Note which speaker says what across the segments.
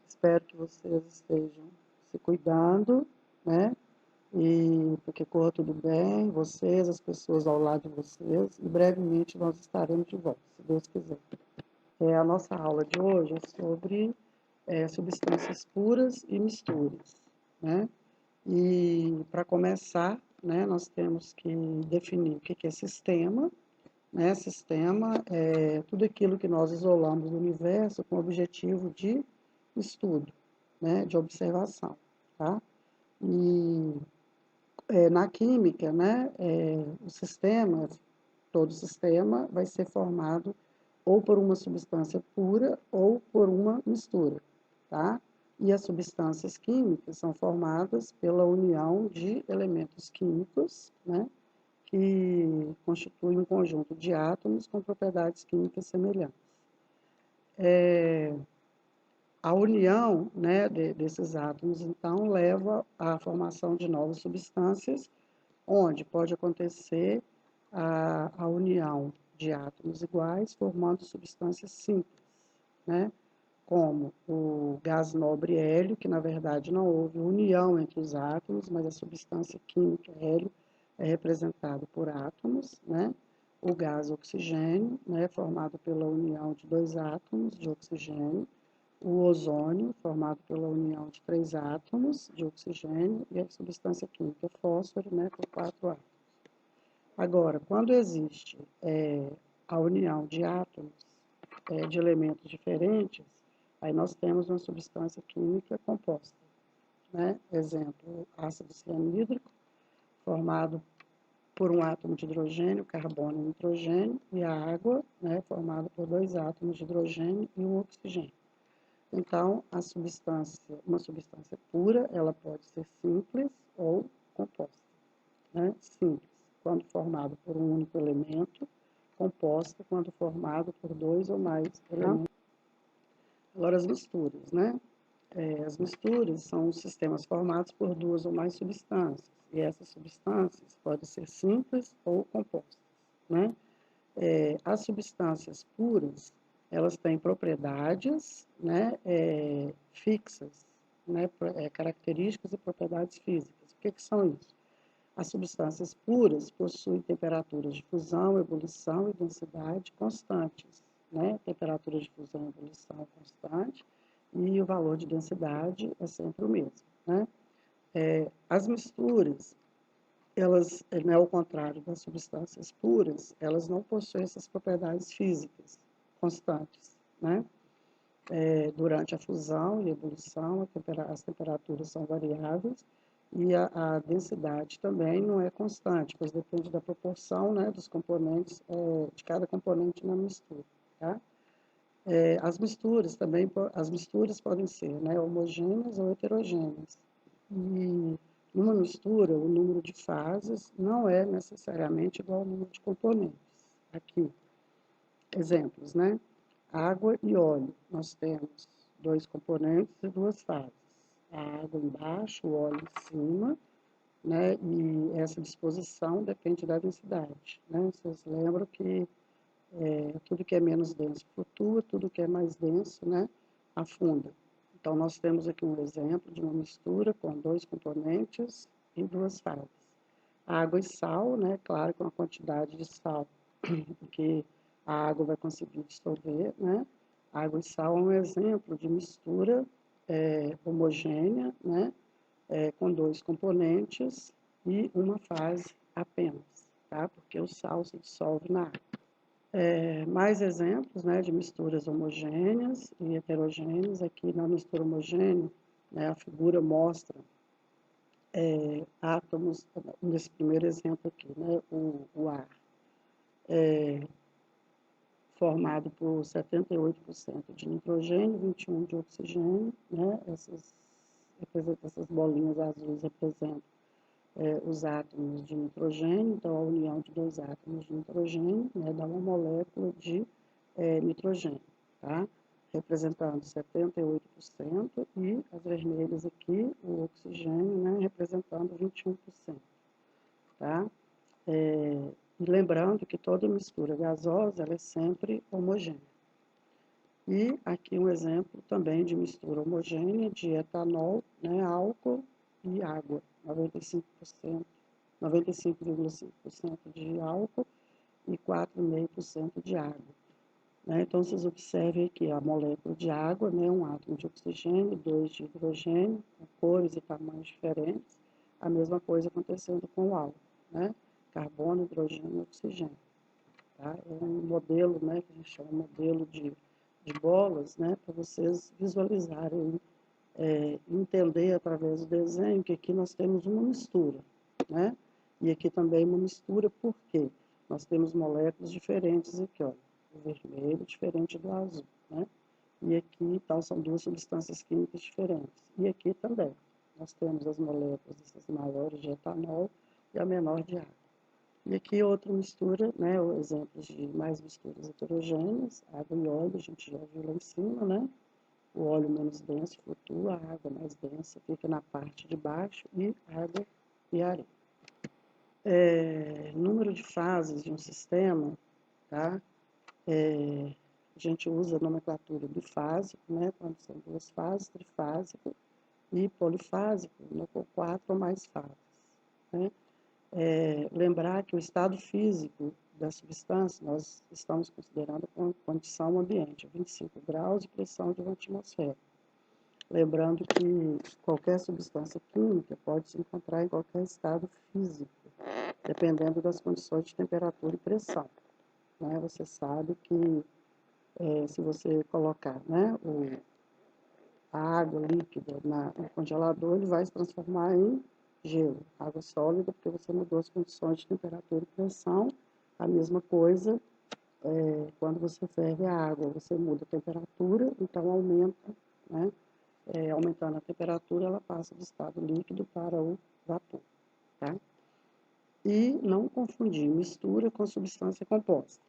Speaker 1: Espero que vocês estejam se cuidando, né? E porque corra tudo bem, vocês, as pessoas ao lado de vocês, e brevemente nós estaremos de volta, se Deus quiser. A nossa aula de hoje é sobre substâncias puras e misturas, né? E para começar, né, nós temos que definir o que é sistema, né? Sistema é tudo aquilo que nós isolamos do universo com o objetivo de estudo, né, de observação, tá? E na química, né, o sistema, todo sistema vai ser formado ou por uma substância pura ou por uma mistura, tá? E as substâncias químicas são formadas pela união de elementos químicos, né, que constituem um conjunto de átomos com propriedades químicas semelhantes. A união, né, desses átomos, então, leva à formação de novas substâncias, onde pode acontecer a união de átomos iguais, formando substâncias simples, né, como o gás nobre hélio, que na verdade não houve união entre os átomos, mas a substância química hélio é representada por átomos, né, o gás oxigênio, né, formado pela união de dois átomos de oxigênio, o ozônio, formado pela união de três átomos de oxigênio, e a substância química fósforo, né, com quatro átomos. Agora, quando existe a união de átomos de elementos diferentes, aí nós temos uma substância química composta, né? Exemplo, ácido cianídrico, formado por um átomo de hidrogênio, carbono e nitrogênio, e a água, né, formada por dois átomos de hidrogênio e um oxigênio. Então, uma substância pura, ela pode ser simples ou composta, né? Simples, quando formado por um único elemento, composta quando formado por dois ou mais elementos. Agora, as misturas, né? As misturas são sistemas formados por duas ou mais substâncias, e essas substâncias podem ser simples ou compostas, né? As substâncias puras, elas têm propriedades, né, fixas, né, características e propriedades físicas. O que são isso? As substâncias puras possuem temperaturas de fusão, ebulição e densidade constantes, né? Temperatura de fusão e ebulição constante, e o valor de densidade é sempre o mesmo, né? As misturas, elas, né, ao contrário das substâncias puras, elas não possuem essas propriedades físicas constantes, né? Durante a fusão e ebulição, as temperaturas são variáveis e a densidade também não é constante, pois depende da proporção, né, dos componentes, de cada componente na mistura, tá? As misturas podem ser, né, homogêneas ou heterogêneas. E numa mistura, o número de fases não é necessariamente igual ao número de componentes. Aqui, exemplos, né? Água e óleo. Nós temos dois componentes e duas fases. A água embaixo, o óleo em cima, né? E essa disposição depende da densidade, né? Vocês lembram que tudo que é menos denso flutua, tudo que é mais denso, né, afunda. Então, nós temos aqui um exemplo de uma mistura com dois componentes e duas fases. Água e sal, né, claro, com a quantidade de sal que a água vai conseguir dissolver, né. Água e sal é um exemplo de mistura homogênea, né, com dois componentes e uma fase apenas, tá? Porque o sal se dissolve na água. Mais exemplos, né, de misturas homogêneas e heterogêneas. Aqui na mistura homogênea, né, a figura mostra átomos, nesse primeiro exemplo aqui, né, o ar, formado por 78% de nitrogênio, 21% de oxigênio, né, essas bolinhas azuis representam os átomos de nitrogênio, então a união de dois átomos de nitrogênio, né, dá uma molécula de nitrogênio, tá? Representando 78%, e as vermelhas aqui, o oxigênio, né, representando 21%, tá? E lembrando que toda mistura gasosa, ela é sempre homogênea. E aqui um exemplo também de mistura homogênea de etanol, né, álcool e água, 95%, 95,5% de álcool e 4,5% de água. Né? Então, vocês observem aqui a molécula de água, né, um átomo de oxigênio, dois de hidrogênio, com cores e tamanhos diferentes. A mesma coisa acontecendo com o álcool, né? Carbono, hidrogênio e oxigênio. Tá? É um modelo, né, que a gente chama de modelo de bolas, né, para vocês visualizarem, entender através do desenho que aqui nós temos uma mistura, né? E aqui também uma mistura, por quê? Nós temos moléculas diferentes aqui, ó, o vermelho diferente do azul, né? E aqui, então, são duas substâncias químicas diferentes. E aqui também, nós temos as moléculas, essas maiores de etanol e a menor de água. E aqui outra mistura, né, exemplos de mais misturas heterogêneas, água e óleo, a gente já viu lá em cima, né? O óleo menos denso flutua, a água mais densa fica na parte de baixo e água e areia. Número de fases de um sistema, tá? A gente usa a nomenclatura bifásico, né? Quando são duas fases, trifásico e polifásico, né? Com 4 ou mais fases, né? Lembrar que o estado físico da substância nós estamos considerando como condição ambiente, 25 graus de pressão de uma atmosfera. Lembrando que qualquer substância química pode se encontrar em qualquer estado físico, dependendo das condições de temperatura e pressão. Né? Você sabe que se você colocar, né, a água líquida no congelador, ele vai se transformar em gelo, água sólida, porque você mudou as condições de temperatura e pressão. A mesma coisa quando você ferve a água, você muda a temperatura, então aumenta, né? Aumentando a temperatura, ela passa do estado líquido para o vapor, tá? E não confundir mistura com substância composta,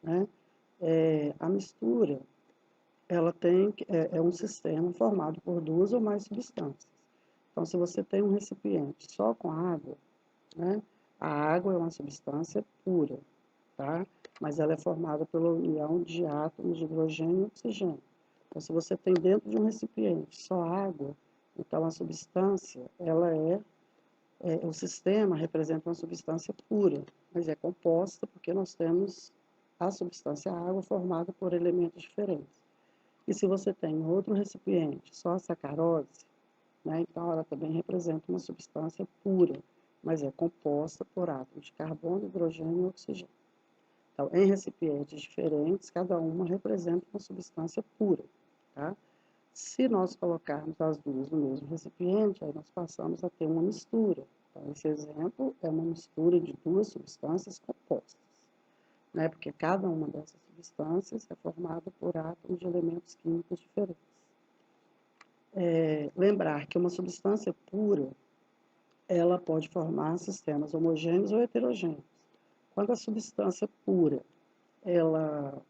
Speaker 1: né? A mistura, ela é um sistema formado por duas ou mais substâncias. Então, se você tem um recipiente só com água, né? A água é uma substância pura, tá? Mas ela é formada pela união de átomos de hidrogênio e oxigênio. Então, se você tem dentro de um recipiente só água, então a substância, o sistema representa uma substância pura, mas é composta porque nós temos a substância água formada por elementos diferentes. E se você tem outro recipiente só a sacarose, né, então ela também representa uma substância pura, mas é composta por átomos de carbono, hidrogênio e oxigênio. Então, em recipientes diferentes, cada uma representa uma substância pura, tá? Se nós colocarmos as duas no mesmo recipiente, aí nós passamos a ter uma mistura. Então, esse exemplo é uma mistura de duas substâncias compostas, né? Porque cada uma dessas substâncias é formada por átomos de elementos químicos diferentes. Lembrar que uma substância pura, ela pode formar sistemas homogêneos ou heterogêneos. Quando a substância pura ela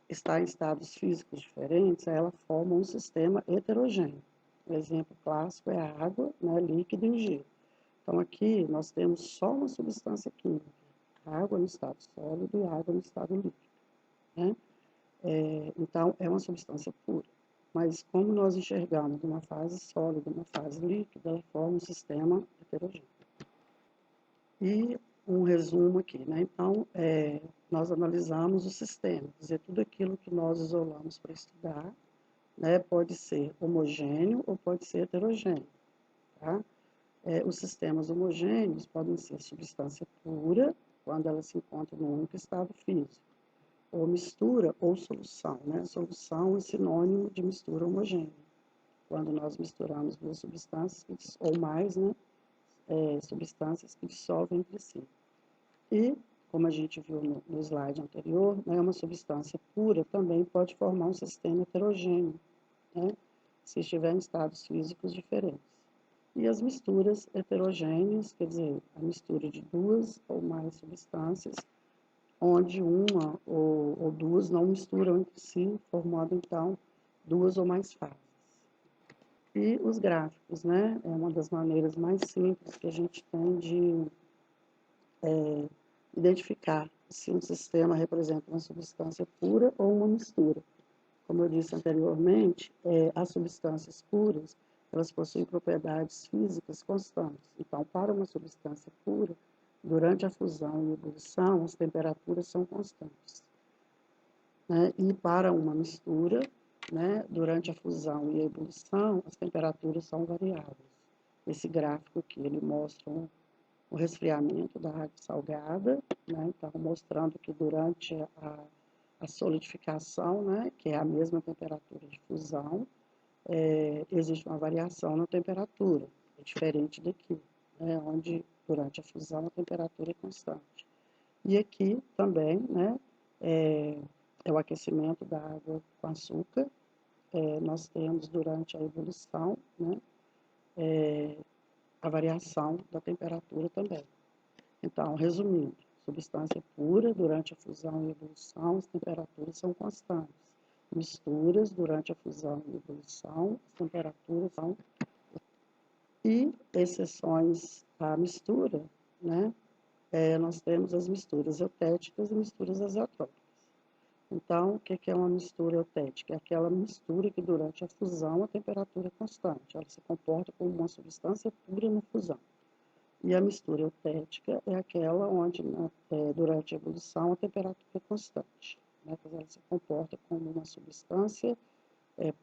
Speaker 1: está em estados físicos diferentes, ela forma um sistema heterogêneo. O exemplo clássico é a água, né, líquido e o gelo. Então, aqui nós temos só uma substância química, água no estado sólido e água no estado líquido, né? Então, é uma substância pura. Mas como nós enxergamos uma fase sólida e uma fase líquida, ela forma um sistema heterogêneo. E um resumo aqui, né? Então, nós analisamos o sistema, quer dizer, tudo aquilo que nós isolamos para estudar, né? Pode ser homogêneo ou pode ser heterogêneo, tá? Os sistemas homogêneos podem ser substância pura, quando ela se encontra no único estado físico, ou mistura ou solução, né? Solução é sinônimo de mistura homogênea, quando nós misturamos duas substâncias ou mais, né? Substâncias que dissolvem entre si. E, como a gente viu no slide anterior, né, uma substância pura também pode formar um sistema heterogêneo, né, se estiver em estados físicos diferentes. E as misturas heterogêneas, quer dizer, a mistura de duas ou mais substâncias, onde uma ou duas não misturam entre si, formando, então, duas ou mais fases. E os gráficos, né, é uma das maneiras mais simples que a gente tem de identificar se um sistema representa uma substância pura ou uma mistura. como eu disse anteriormente, as substâncias puras, elas possuem propriedades físicas constantes. Então, para uma substância pura, durante a fusão e ebulição, as temperaturas são constantes. Né? E para uma mistura, né, durante a fusão e a ebulição, as temperaturas são variáveis. Esse gráfico aqui, ele mostra o resfriamento da água salgada, né? Então, mostrando que durante a solidificação, né, que é a mesma temperatura de fusão, existe uma variação na temperatura, é diferente daqui, né, onde durante a fusão a temperatura é constante. E aqui também, né, é o aquecimento da água com açúcar. Nós temos durante a ebulição, né, a variação da temperatura também. Então, resumindo, substância pura, durante a fusão e ebulição, as temperaturas são constantes. Misturas, durante a fusão e ebulição, as temperaturas são... E exceções à mistura, né? Nós temos as misturas eutéticas e misturas azotrópicas. Então, o que é uma mistura eutética? É aquela mistura que durante a fusão a temperatura é constante, ela se comporta como uma substância pura na fusão. E a mistura eutética é aquela onde, durante a ebulição, a temperatura é constante, né? Ela se comporta como uma substância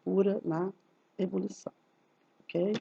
Speaker 1: pura na ebulição, ok?